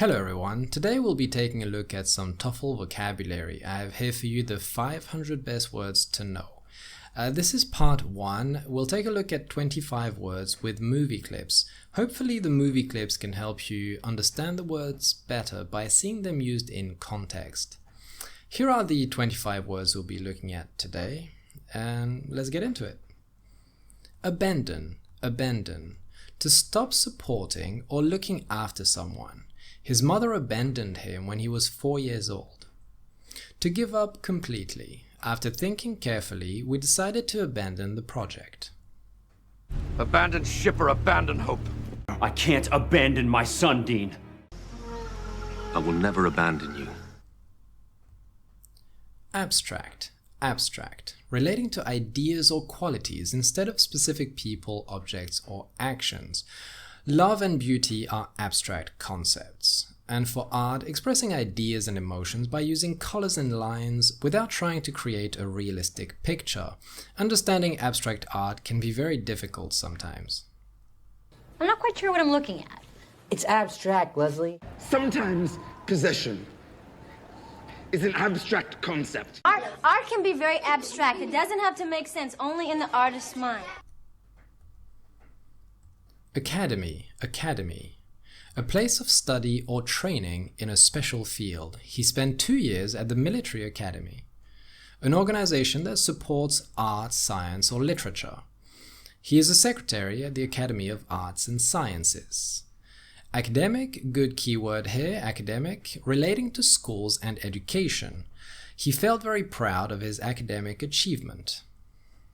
Hello everyone, today we'll be taking a look at some TOEFL vocabulary. I have here for you the 500 best words to know. This is part 1. We'll take a look at 25 words with movie clips. Hopefully the movie clips can help you understand the words better by seeing them used in context. Here are the 25 words we'll be looking at today, and let's get into it. Abandon, abandon. To stop supporting or looking after someone. His mother abandoned him when he was 4 years old. To give up completely. After thinking carefully, we decided to abandon the project. Abandon ship or abandon hope. I can't abandon my son, Dean. I will never abandon you. Abstract, abstract. Relating to ideas or qualities instead of specific people, objects, or actions. Love and beauty are abstract concepts, and for art, expressing ideas and emotions by using colors and lines without trying to create a realistic picture. Understanding abstract art can be very difficult sometimes. I'm not quite sure what I'm looking at. It's abstract, Leslie. Sometimes possession is an abstract concept. Art can be very abstract. It doesn't have to make sense only in the artist's mind. Academy, academy. A place of study or training in a special field. He spent 2 years at the military academy. An organization that supports art, science, or literature. He is a secretary at the Academy of Arts and Sciences. Academic, good keyword here, academic, relating to schools and education. He felt very proud of his academic achievement.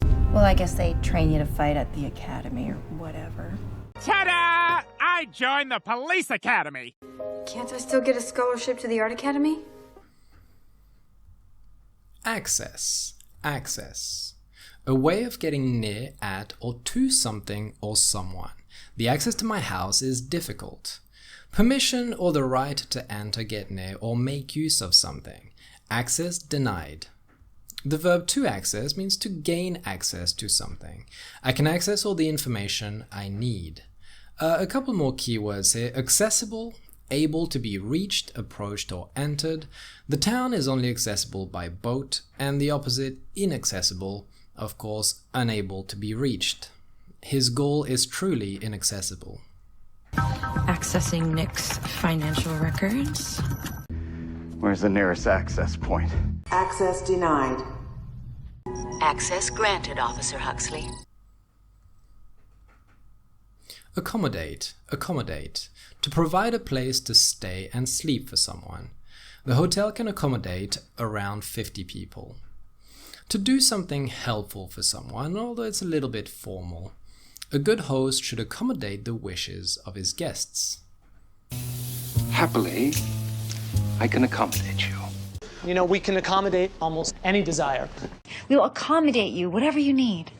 Well, I guess they train you to fight at the academy or whatever. Ta-da! I joined the police academy! Can't I still get a scholarship to the art academy? Access, access. A way of getting near, at, or to something or someone. The access to my house is difficult. Permission or the right to enter, get near, or make use of something. Access denied. The verb to access means to gain access to something. I can access all the information I need. A couple more keywords here. Accessible, able to be reached, approached, or entered. The town is only accessible by boat, and the opposite, inaccessible, of course, unable to be reached. His goal is truly inaccessible. Accessing Nick's financial records. Where's the nearest access point? Access denied. Access granted, Officer Huxley. Accommodate, accommodate. To provide a place to stay and sleep for someone. The hotel can accommodate around 50 people. To do something helpful for someone, although it's a little bit formal. A good host should accommodate the wishes of his guests. Happily, I can accommodate you. You know, we can accommodate almost any desire. We'll accommodate you, whatever you need.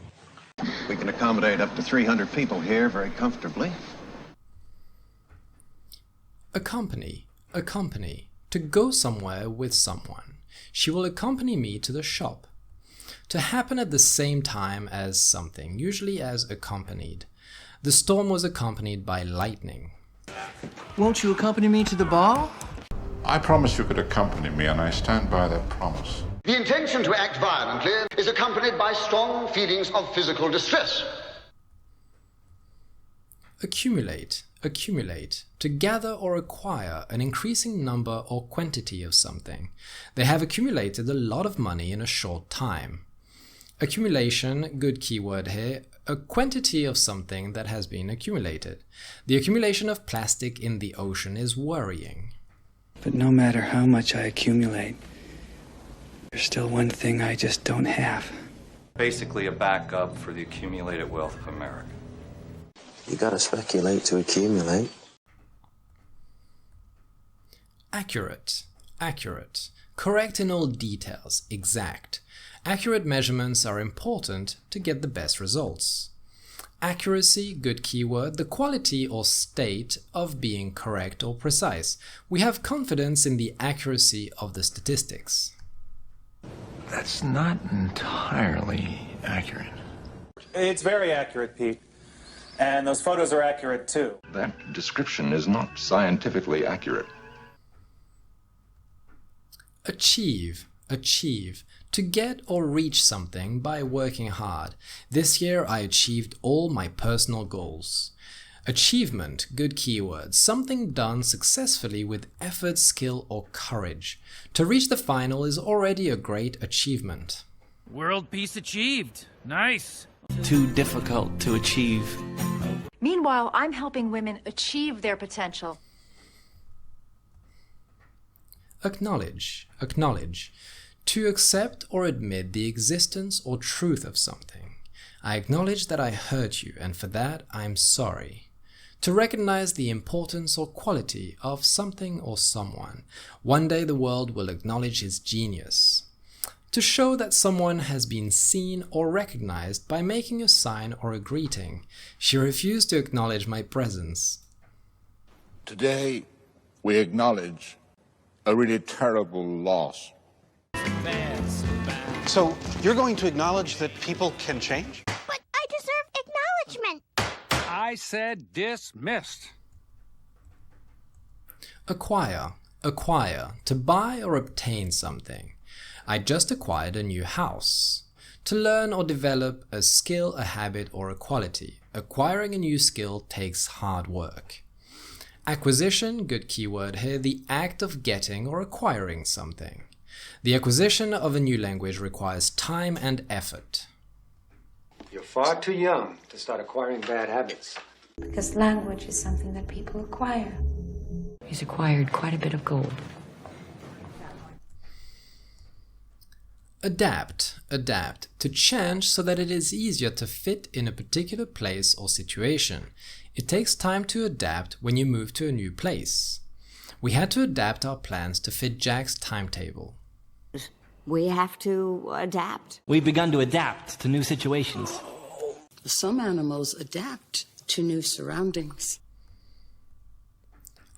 We can accommodate up to 300 people here very comfortably. Accompany, accompany. To go somewhere with someone. She will accompany me to the shop. To happen at the same time as something, usually as accompanied. The storm was accompanied by lightning. Won't you accompany me to the ball? I promised you could accompany me, and I stand by that promise. The intention to act violently is accompanied by strong feelings of physical distress. Accumulate, accumulate. To gather or acquire an increasing number or quantity of something. They have accumulated a lot of money in a short time. Accumulation, good keyword here, a quantity of something that has been accumulated. The accumulation of plastic in the ocean is worrying. But no matter how much I accumulate, there's still one thing I just don't have. Basically a backup for the accumulated wealth of America. You gotta speculate to accumulate. Accurate, accurate. Correct in all details, exact. Accurate measurements are important to get the best results. Accuracy, good keyword, the quality or state of being correct or precise. We have confidence in the accuracy of the statistics. That's not entirely accurate. It's very accurate, Pete. And those photos are accurate, too. That description is not scientifically accurate. Achieve, achieve. To get or reach something by working hard. This year I achieved all my personal goals. Achievement, good keyword. Something done successfully with effort, skill, or courage. To reach the final is already a great achievement. World peace achieved. Nice. Too difficult to achieve. Meanwhile, I'm helping women achieve their potential. Acknowledge, acknowledge. To accept or admit the existence or truth of something. I acknowledge that I hurt you, and for that I'm sorry. To recognize the importance or quality of something or someone. One day the world will acknowledge his genius. To show that someone has been seen or recognized by making a sign or a greeting. She refused to acknowledge my presence. Today, we acknowledge a really terrible loss. So, you're going to acknowledge that people can change? But I deserve acknowledgement. I said dismissed. Acquire, acquire. To buy or obtain something. I just acquired a new house. To learn or develop a skill, a habit, or a quality. Acquiring a new skill takes hard work. Acquisition, good keyword here, the act of getting or acquiring something. The acquisition of a new language requires time and effort. You're far too young to start acquiring bad habits. Because language is something that people acquire. He's acquired quite a bit of gold. Adapt, adapt. To change so that it is easier to fit in a particular place or situation. It takes time to adapt when you move to a new place. We had to adapt our plans to fit Jack's timetable. We have to adapt. We've begun to adapt to new situations. Some animals adapt to new surroundings.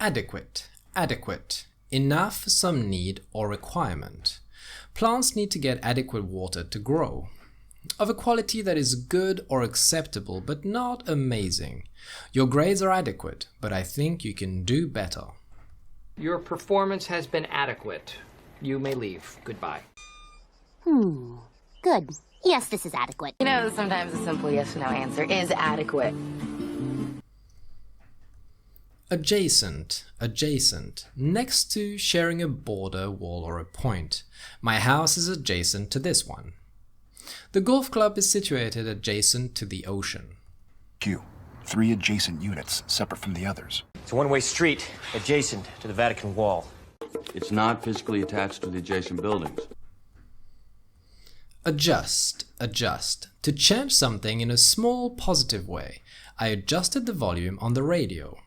Adequate, adequate. Enough for some need or requirement. Plants need to get adequate water to grow. Of a quality that is good or acceptable but not amazing. Your grades are adequate, but I think you can do better. Your performance has been adequate. You may leave. Goodbye. Good. Yes, this is adequate. You know, sometimes a simple yes/no answer is adequate. Adjacent, adjacent. Next to, sharing a border, wall, or a point. My house is adjacent to this one. The golf club is situated adjacent to the ocean. Q. 3 adjacent units, separate from the others. It's a one-way street, adjacent to the Vatican Wall. It's not physically attached to the adjacent buildings. Adjust, adjust. To change something in a small positive way. I adjusted the volume on the radio.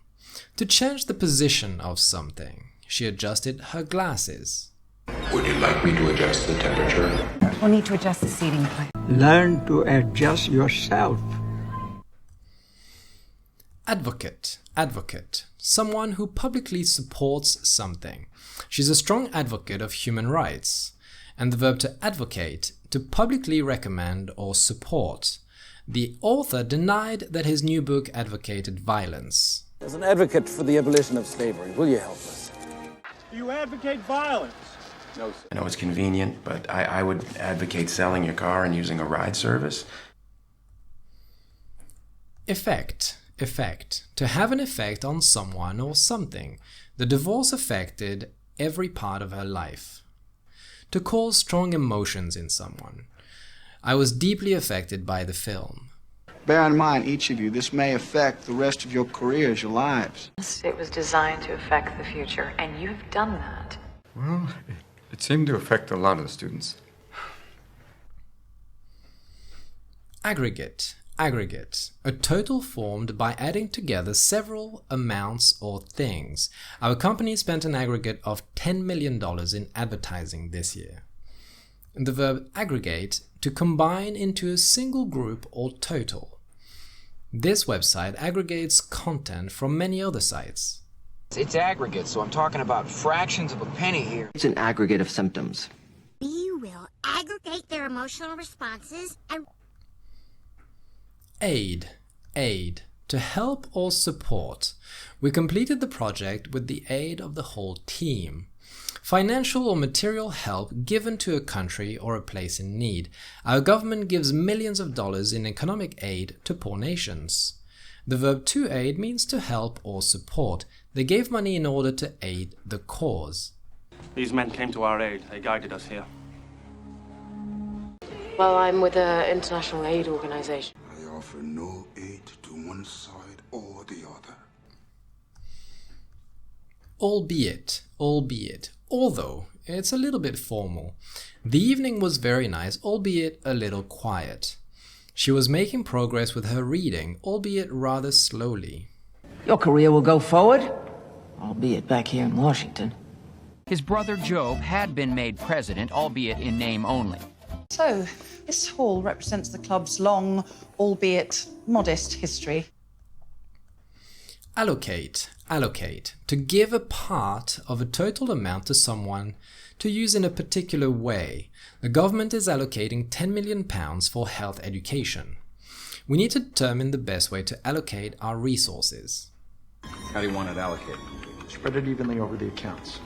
To change the position of something. She adjusted her glasses. Would you like me to adjust the temperature? We'll need to adjust the seating plan. Learn to adjust yourself. Advocate, advocate. Someone who publicly supports something. She's a strong advocate of human rights. And the verb to advocate, to publicly recommend or support. The author denied that his new book advocated violence. As an advocate for the abolition of slavery, will you help us? Do you advocate violence? No, sir. I know it's convenient, but I would advocate selling your car and using a ride service. Effect, effect. To have an effect on someone or something. The divorce affected every part of her life. To cause strong emotions in someone. I was deeply affected by the film. Bear in mind, each of you, this may affect the rest of your careers, your lives. It was designed to affect the future, and you've done that. Well, it seemed to affect a lot of the students. Aggregate, aggregate. A total formed by adding together several amounts or things. Our company spent an aggregate of $10 million in advertising this year. The verb aggregate, to combine into a single group or total. This website aggregates content from many other sites. It's aggregate, so I'm talking about fractions of a penny here. It's an aggregate of symptoms. We will aggregate their emotional responses and... Aid, aid. To help or support. We completed the project with the aid of the whole team. Financial or material help given to a country or a place in need. Our government gives millions of dollars in economic aid to poor nations. The verb to aid means to help or support. They gave money in order to aid the cause. These men came to our aid. They guided us here. Well, I'm with an international aid organization. I offer no aid to one side or the other. Albeit, although it's a little bit formal. The evening was very nice, albeit a little quiet. She was making progress with her reading, albeit rather slowly. Your career will go forward, albeit back here in Washington. His brother Job had been made president, albeit in name only. So, this hall represents the club's long, albeit modest history. Allocate, to give a part of a total amount to someone to use in a particular way. The government is allocating £10 million for health education. We need to determine the best way to allocate our resources. How do you want it allocated? Spread it evenly over the accounts.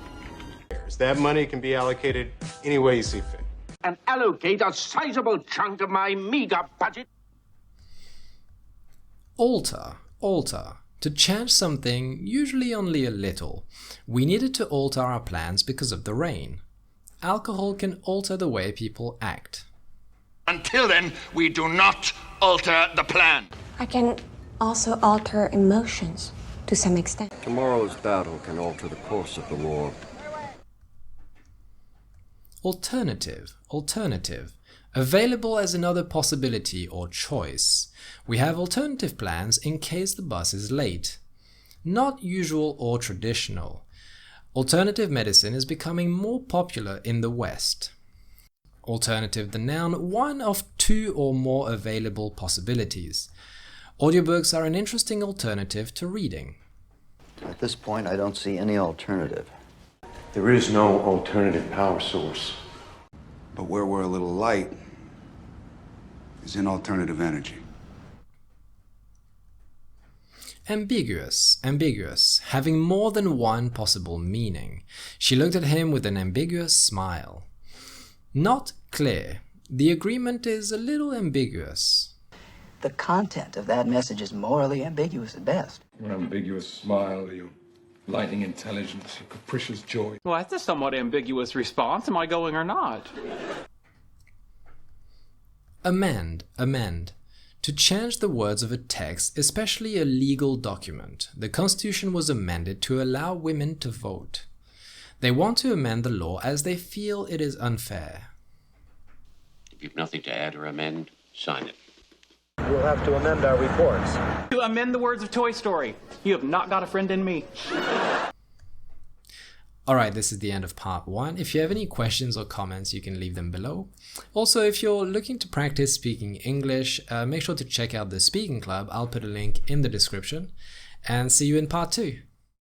That money can be allocated any way you see fit. And allocate a sizable chunk of my meager budget. Alter, to change something, usually only a little. We needed to alter our plans because of the rain. Alcohol can alter the way people act. Until then, we do not alter the plan. I can also alter emotions to some extent. Tomorrow's battle can alter the course of the war. Alternative, available as another possibility or choice. We have alternative plans in case the bus is late. Not usual or traditional. Alternative medicine is becoming more popular in the West. Alternative, the noun, one of two or more available possibilities. Audiobooks are an interesting alternative to reading. At this point, I don't see any alternative. There is no alternative power source. But where we're a little light is in alternative energy. Ambiguous, having more than one possible meaning. She looked at him with an ambiguous smile. Not clear. The agreement is a little ambiguous. The content of that message is morally ambiguous at best. Your ambiguous smile, your lightning intelligence, your capricious joy. Well, that's a somewhat ambiguous response. Am I going or not? Amend. To change the words of a text, especially a legal document. The Constitution was amended to allow women to vote. They want to amend the law as they feel it is unfair. If you've nothing to add or amend, sign it. We'll have to amend our reports. To amend the words of Toy Story. You have not got a friend in me. Alright, this is the end of part 1. If you have any questions or comments, you can leave them below. Also, if you're looking to practice speaking English, make sure to check out the speaking club. I'll put a link in the description. And see you in part 2.